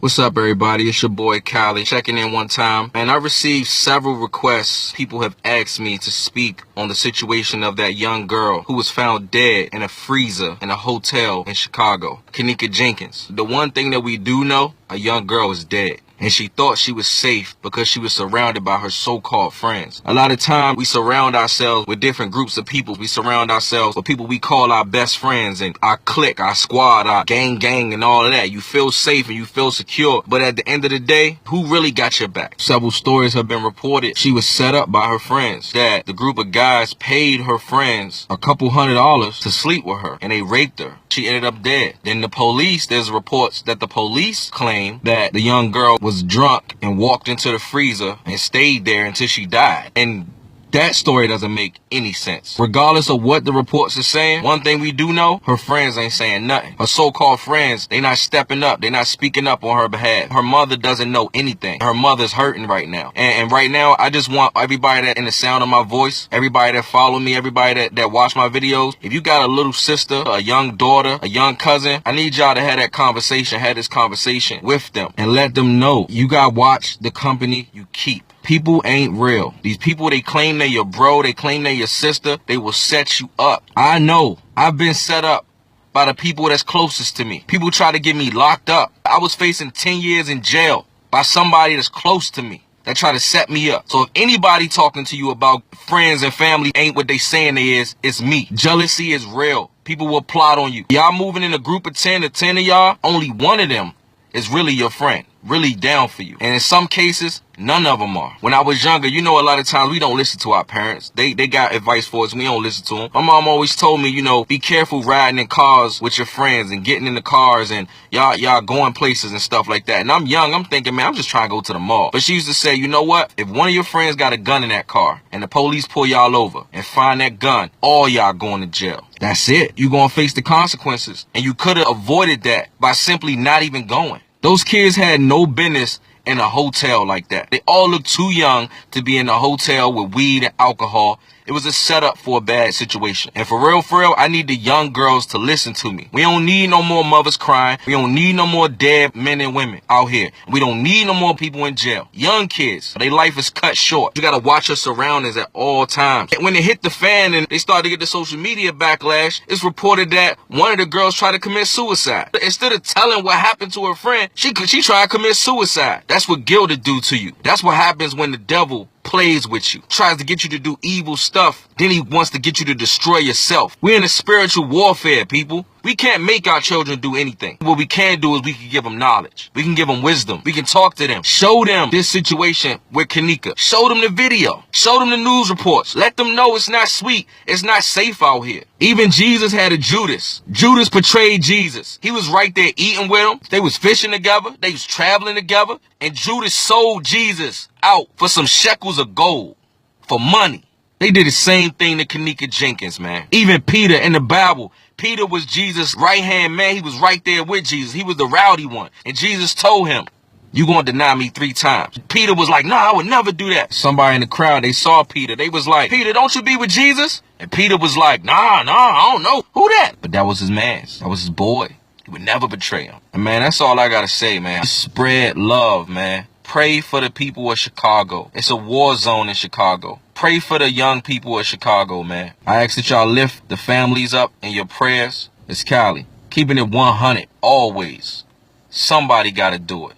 What's up, everybody? It's your boy Kali checking in one time, and I received several requests. People have asked me to speak on the situation of that young girl who was found dead in a freezer in a hotel in Chicago, Kenneka Jenkins. The one thing that we do know, a young girl is dead. And she thought she was safe because she was surrounded by her so-called friends. A lot of time we surround ourselves with different groups of people. We surround ourselves with people we call our best friends and our clique, our squad, our gang, and all of that. You feel safe and you feel secure. But at the end of the day, who really got your back? Several stories have been reported. She was set up by her friends, that the group of guys paid her friends a couple $100 to sleep with her, and they raped her. She ended up dead. Then the police, there's reports that the police claim that the young girl was drunk and walked into the freezer and stayed there until she died. And that story doesn't make any sense. Regardless of what the reports are saying, one thing we do know, her friends ain't saying nothing. Her so-called friends, they not stepping up. They not speaking up on her behalf. Her mother doesn't know anything. Her mother's hurting right now. And right now, I just want everybody that in the sound of my voice, everybody that follow me, everybody that watch my videos, if you got a little sister, a young daughter, a young cousin, I need y'all to have this conversation with them and let them know you gotta watch the company you keep. People ain't real. These people, they claim they're your bro, they claim they're your sister, they will set you up. I know. I've been set up by the people that's closest to me. People try to get me locked up. I was facing 10 years in jail by somebody that's close to me that try to set me up. So if anybody talking to you about friends and family ain't what they saying they is, it's me. Jealousy is real. People will plot on you. Y'all moving in a group of 10 to 10 of y'all, only one of them is really your friend, really down for you. And in some cases, none of them are. When I was younger, you know, a lot of times we don't listen to our parents. They got advice for us, and we don't listen to them. My mom always told me, you know, be careful riding in cars with your friends and getting in the cars and y'all going places and stuff like that. And I'm young, I'm thinking, man, I'm just trying to go to the mall. But she used to say, you know what? If one of your friends got a gun in that car and the police pull y'all over and find that gun, all y'all going to jail. That's it. You gonna face the consequences. And you could have avoided that by simply not even going. Those kids had no business in a hotel like that. They all look too young to be in a hotel with weed and alcohol. It was a setup for a bad situation. And for real, I need the young girls to listen to me. We don't need no more mothers crying. We don't need no more dead men and women out here. We don't need no more people in jail. Young kids, their life is cut short. You gotta watch your surroundings at all times. And when it hit the fan and they started to get the social media backlash, it's reported that one of the girls tried to commit suicide. Instead of telling what happened to her friend, she tried to commit suicide. That's what guilt do to you. That's what happens when the devil plays with you, tries to get you to do evil stuff, then he wants to get you to destroy yourself. We're in a spiritual warfare, people. We can't make our children do anything. What we can do is we can give them knowledge. We can give them wisdom. We can talk to them. Show them this situation with Kenneka. Show them the video. Show them the news reports. Let them know it's not sweet. It's not safe out here. Even Jesus had a Judas. Judas betrayed Jesus. He was right there eating with him. They was fishing together. They was traveling together. And Judas sold Jesus out for some shekels of gold, for money. They did the same thing to Kenneka Jenkins, man. Even Peter in the Bible, Peter was Jesus' right-hand man. He was right there with Jesus. He was the rowdy one. And Jesus told him, you gonna deny me 3 times. Peter was like, nah, I would never do that. Somebody in the crowd, they saw Peter. They was like, Peter, don't you be with Jesus? And Peter was like, nah, I don't know. Who that? But that was his man. That was his boy. He would never betray him. And man, that's all I gotta say, man. Spread love, man. Pray for the people of Chicago. It's a war zone in Chicago. Pray for the young people of Chicago, man. I ask that y'all lift the families up in your prayers. It's Kali. Keeping it 100, always. Somebody gotta do it.